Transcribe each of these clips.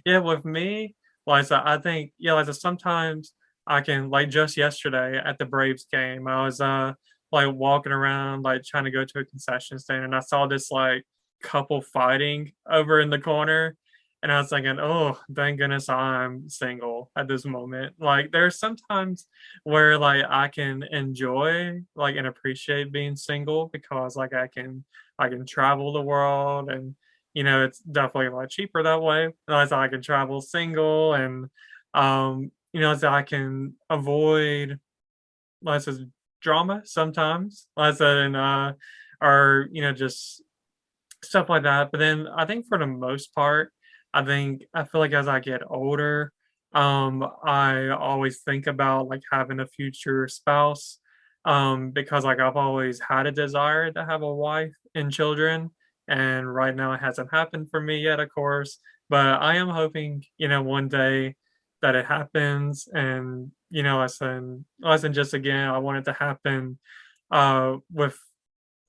Yeah, with me, like, so I think, yeah, like, so sometimes I can, like, just yesterday at the Braves game, I was, like, walking around, like, trying to go to a concession stand, and I saw this, like, couple fighting over in the corner, and I was thinking, "Oh, thank goodness I'm single at this moment." Like, there's sometimes where, like, I can enjoy, like, and appreciate being single because, like, I can travel the world and it's definitely a lot cheaper that way. As I can travel single and as I can avoid less as drama sometimes, less than or just stuff like that. But then I think for the most part, I feel like as I get older, I always think about like having a future spouse. Because like I've always had a desire to have a wife and children, and right now it hasn't happened for me yet, of course. But I am hoping, one day that it happens. And listen, just again, I want it to happen with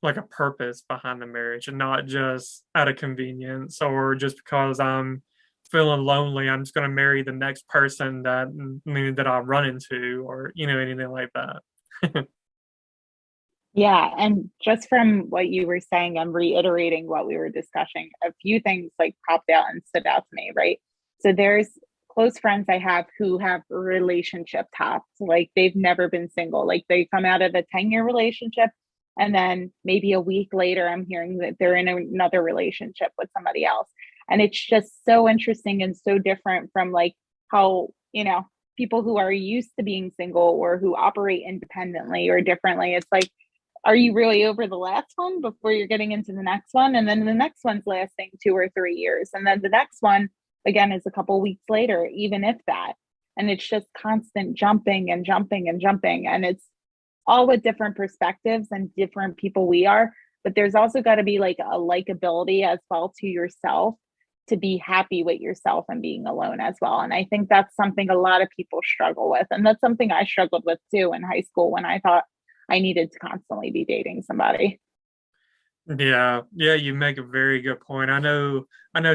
like a purpose behind the marriage and not just out of convenience or just because I'm feeling lonely, I'm just going to marry the next person that I run into or anything like that. Yeah, and just from what you were saying, I'm reiterating what we were discussing. A few things like popped out and stood out to me, right? So there's close friends I have who have relationship tops. Like they've never been single. Like they come out of a 10-year relationship and then maybe a week later I'm hearing that they're in another relationship with somebody else. And it's just so interesting and so different from like how, people who are used to being single or who operate independently or differently. It's like are you really over the last one before you're getting into the next one? And then the next one's lasting 2 or 3 years. And then the next one, again, is a couple weeks later, even if that. And it's just constant jumping and jumping and jumping. And it's all with different perspectives and different people we are. But there's also got to be like a likability as well to yourself to be happy with yourself and being alone as well. And I think that's something a lot of people struggle with. And that's something I struggled with too in high school when I thought I needed to constantly be dating somebody. Yeah, yeah, you make a very good point. I know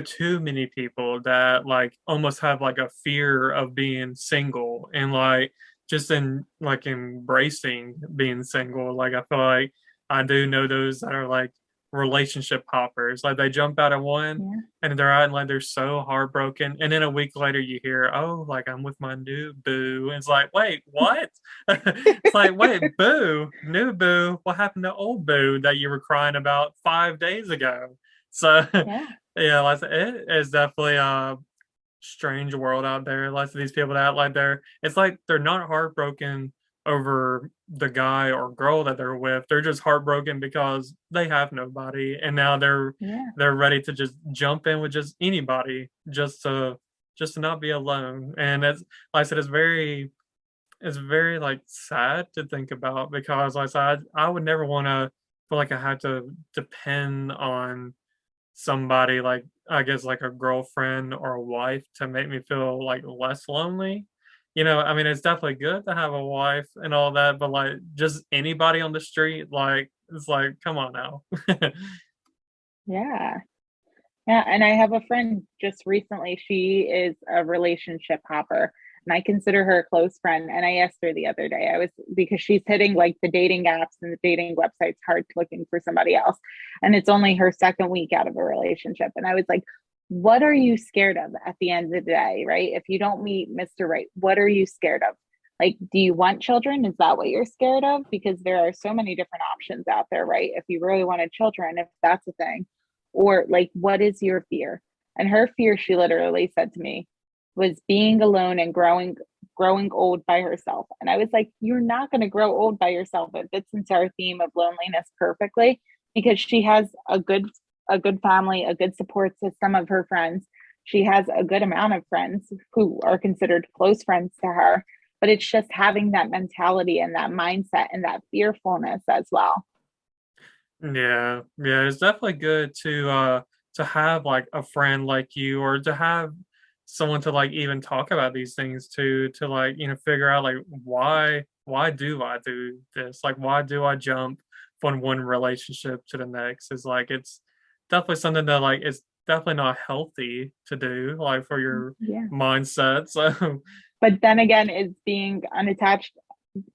too many people that like almost have like a fear of being single and like just in like embracing being single. Like I feel like I do know those that are like relationship hoppers. Like they jump out of one Yeah. and they're out and like they're so heartbroken. And then a week later you hear, oh, like I'm with my new boo. And it's like, wait, what? It's like, wait, boo, new boo. What happened to old boo that you were crying about 5 days ago? So, Yeah. yeah, like it is definitely a strange world out there. Lots of these people that like it's like they're not heartbroken over the guy or girl that they're with. They're just heartbroken because they have nobody, and now they're Yeah. they're ready to just jump in with just anybody just to not be alone. And it's like I said, it's very like sad to think about because like I would never want to feel like I had to depend on somebody like I guess like a girlfriend or a wife to make me feel like less lonely. I mean it's definitely good to have a wife and all that, but like just anybody on the street, like it's like come on now. Yeah. Yeah. And I have a friend just recently, she is a relationship hopper. And I consider her a close friend. And I asked her the other day, I was because she's hitting like the dating apps and the dating websites hard looking for somebody else. And it's only her second week out of a relationship. And I was like, what are you scared of at the end of the day, right? If you don't meet Mr. Right, what are you scared of? Like, do you want children? Is that what you're scared of? Because there are so many different options out there, right? If you really wanted children, if that's a thing, or like, what is your fear? And her fear, she literally said to me, was being alone and growing old by herself. And I was like, you're not going to grow old by yourself. It fits into our theme of loneliness perfectly because she has a good family, a good support system of her friends. She has a good amount of friends who are considered close friends to her. But it's just having that mentality and that mindset and that fearfulness as well. Yeah, yeah, it's definitely good to have like a friend like you or to have someone to like even talk about these things to like, figure out like why do I do this? Like why do I jump from one relationship to the next? Is like it's definitely something that like it's definitely not healthy to do, like for your Yeah. mindset. So But then again, is being unattached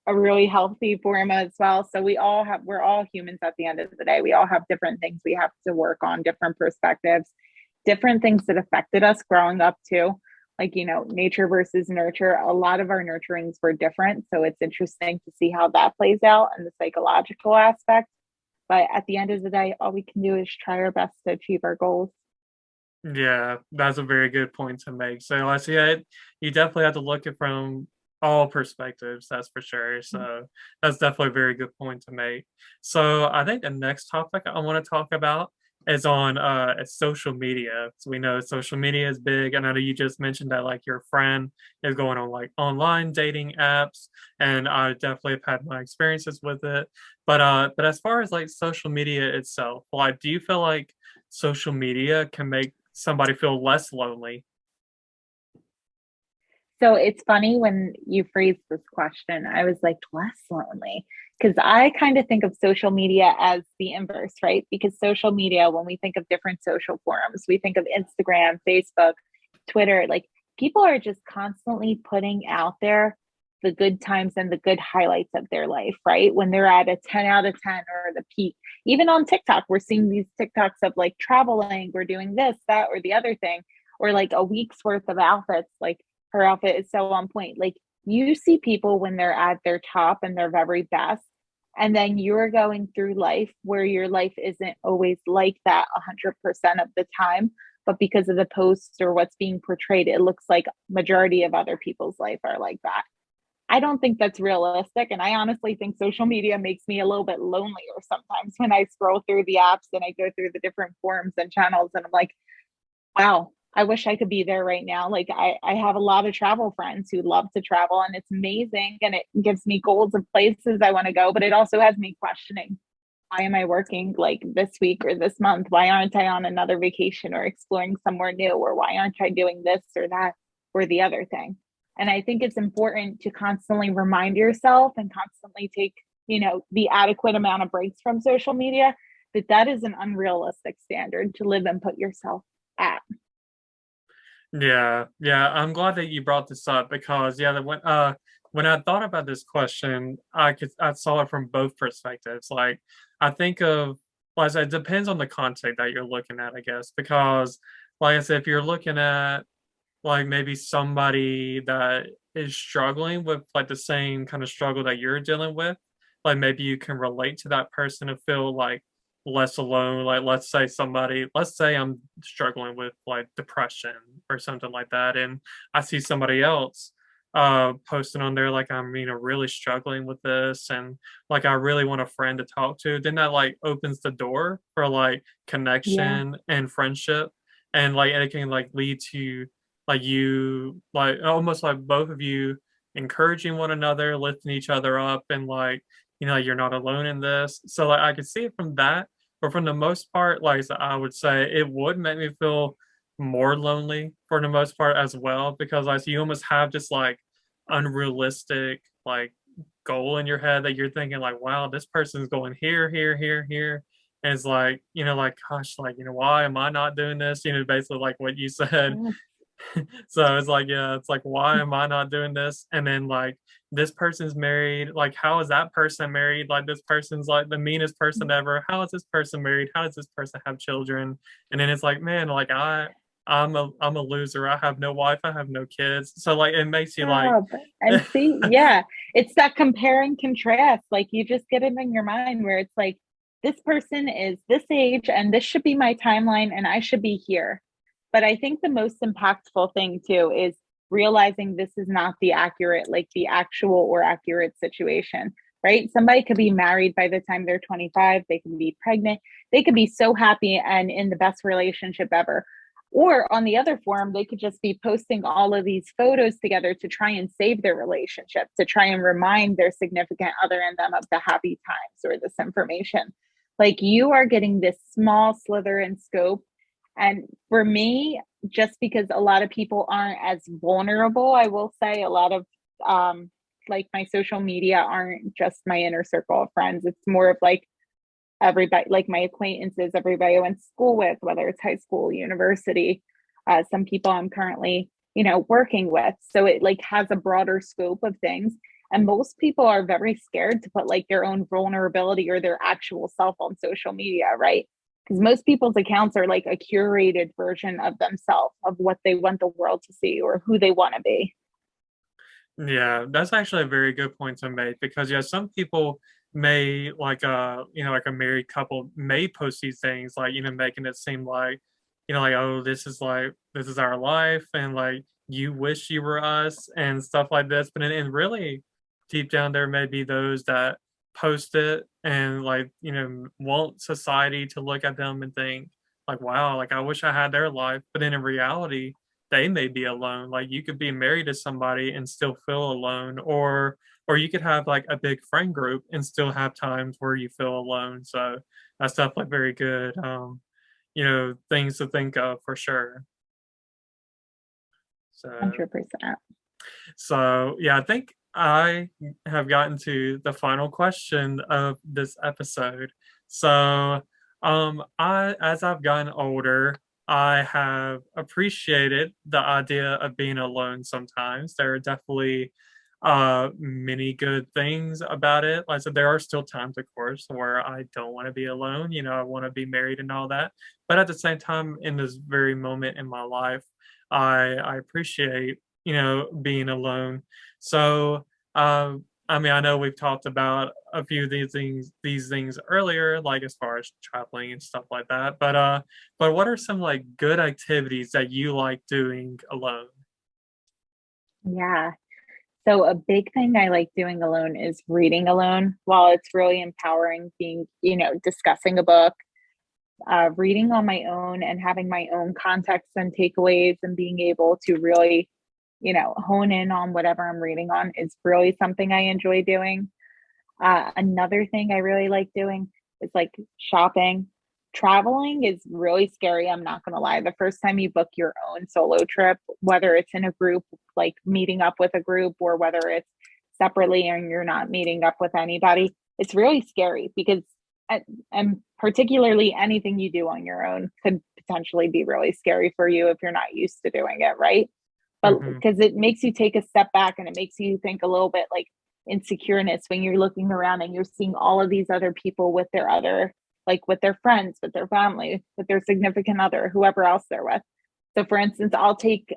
a really healthy form as well? So we're all humans at the end of the day. We all have different things we have to work on, different perspectives, different things that affected us growing up too. Like, nature versus nurture. A lot of our nurturings were different. So it's interesting to see how that plays out and the psychological aspect. But at the end of the day, all we can do is try our best to achieve our goals. yeah, that's a very good point to make. So I see it. You definitely have to look at from all perspectives, that's for sure. So that's definitely a very good point to make. So I think the next topic I want to talk about is on social media. So we know social media is big. And I know you just mentioned that like your friend is going on like online dating apps, and I definitely have had my experiences with it. But as far as like social media itself, like do you feel like social media can make somebody feel less lonely? So it's funny when you phrased this question, I was like, less lonely. Because I kind of think of social media as the inverse, right? Because social media, when we think of different social forums, we think of Instagram, Facebook, Twitter, like people are just constantly putting out there the good times and the good highlights of their life, right? When they're at a 10 out of 10 or the peak. Even on TikTok, we're seeing these TikToks of like traveling, we're doing this, that, or the other thing, or like a week's worth of outfits. Like her outfit is so on point. Like you see people when they're at their top and their very best, and then you're going through life where your life isn't always like that 100% of the time, but because of the posts or what's being portrayed, it looks like majority of other people's life are like that. I don't think that's realistic. And I honestly think social media makes me a little bit lonelier sometimes when I scroll through the apps and I go through the different forums and channels and I'm like, wow, I wish I could be there right now. Like I have a lot of travel friends who love to travel and it's amazing and it gives me goals of places I want to go, but it also has me questioning, why am I working like this week or this month? Why aren't I on another vacation or exploring somewhere new? Or why aren't I doing this or that or the other thing? And I think it's important to constantly remind yourself and constantly take, the adequate amount of breaks from social media, that that is an unrealistic standard to live and put yourself at. Yeah, yeah. I'm glad that you brought this up because yeah, when I thought about this question, I saw it from both perspectives. Like I think of like I said, it depends on the content that you're looking at, I guess, because like I said, if you're looking at like maybe somebody that is struggling with like the same kind of struggle that you're dealing with, like maybe you can relate to that person and feel like less alone. Like let's say I'm struggling with like depression or something like that, and I see somebody else posting on there like I'm really struggling with this and like I really want a friend to talk to, then that like opens the door for like Yeah. connection and friendship, and like it can like lead to like you like almost like both of you encouraging one another, lifting each other up, and like like you're not alone in this. So like I could see it from that, but from the most part, like so I would say it would make me feel more lonely for the most part as well, because like you almost have this like unrealistic like goal in your head that you're thinking like, wow, this person's going here, here, here, here. And it's like, like, gosh, like, why am I not doing this? Basically like what you said. Yeah. So it's like, yeah, it's like, why am I not doing this? And then like this person's married. Like, how is that person married? Like this person's like the meanest person ever. How is this person married? How does this person have children? And then it's like, man, like I'm a loser. I have no wife, I have no kids. So like it makes you like Job. And see, yeah, it's that compare and contrast. Like you just get it in your mind where it's like, this person is this age and this should be my timeline and I should be here. But I think the most impactful thing too is realizing this is not the accurate, like the actual or accurate situation, right? Somebody could be married by the time they're 25, they can be pregnant, they could be so happy and in the best relationship ever. Or on the other forum, they could just be posting all of these photos together to try and save their relationship, to try and remind their significant other and them of the happy times or this information. Like you are getting this small slither in scope. And for me, just because a lot of people aren't as vulnerable, I will say a lot of like my social media aren't just my inner circle of friends. It's more of like everybody, like my acquaintances, everybody I went to school with, whether it's high school, university, some people I'm currently, working with. So it like has a broader scope of things. And most people are very scared to put like their own vulnerability or their actual self on social media, right? Because most people's accounts are like a curated version of themselves, of what they want the world to see or who they want to be. Yeah, that's actually a very good point to make because yeah, some people may like a married couple may post these things like making it seem like like oh this is our life and like you wish you were us and stuff like this, but and really deep down there may be those that post it and like want society to look at them and think like wow like I wish I had their life, but then in reality they may be alone. Like you could be married to somebody and still feel alone, or you could have like a big friend group and still have times where you feel alone. So that's definitely very good. Things to think of for sure. So 100%. so yeah, I think I have gotten to the final question of this episode. So I as I've gotten older, I have appreciated the idea of being alone sometimes. There are definitely many good things about it. Like I said, there are still times, of course, where I don't want to be alone. I want to be married and all that. But at the same time, in this very moment in my life, I appreciate being alone. So, I mean, I know we've talked about a few of these things earlier, like as far as traveling and stuff like that. But what are some like good activities that you like doing alone? Yeah. So a big thing I like doing alone is reading alone. While it's really empowering being, discussing a book, reading on my own and having my own context and takeaways and being able to really, hone in on whatever I'm reading on is really something I enjoy doing. Another thing I really like doing is like shopping. Traveling is really scary. I'm not going to lie. The first time you book your own solo trip, whether it's in a group, like meeting up with a group, or whether it's separately and you're not meeting up with anybody, it's really scary because, and particularly anything you do on your own could potentially be really scary for you if you're not used to doing it, right? But Hmm. because it makes you take a step back and it makes you think a little bit like insecureness when you're looking around and you're seeing all of these other people with their other, like with their friends, with their family, with their significant other, whoever else they're with. So for instance, I'll take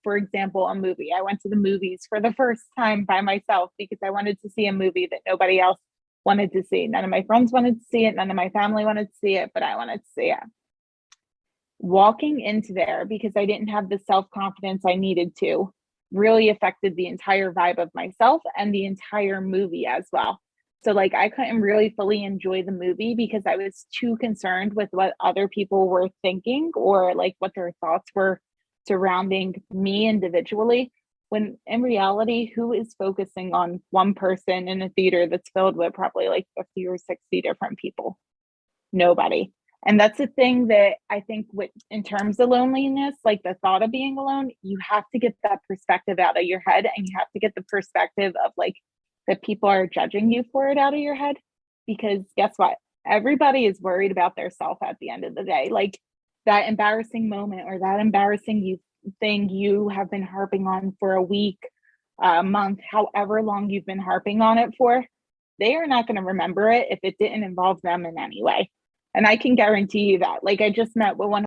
for example a movie. I went to the movies for the first time by myself because I wanted to see a movie that nobody else wanted to see. None of my friends wanted to see it, none of my family wanted to see it, but I wanted to see it. Walking into there because I didn't have the self confidence I needed to really affected the entire vibe of myself and the entire movie as well. So, like, I couldn't really fully enjoy the movie because I was too concerned with what other people were thinking or like what their thoughts were surrounding me individually. When in reality, who is focusing on one person in a theater that's filled with probably like 50 or 60 different people? Nobody. And that's the thing that I think with in terms of loneliness, like the thought of being alone, you have to get that perspective out of your head and you have to get the perspective of like that people are judging you for it out of your head. Because guess what? Everybody is worried about their self at the end of the day. Like that embarrassing moment or that embarrassing you thing you have been harping on for a week, a month, however long you've been harping on it for, they are not going to remember it if it didn't involve them in any way. And I can guarantee you that. Like I just met with one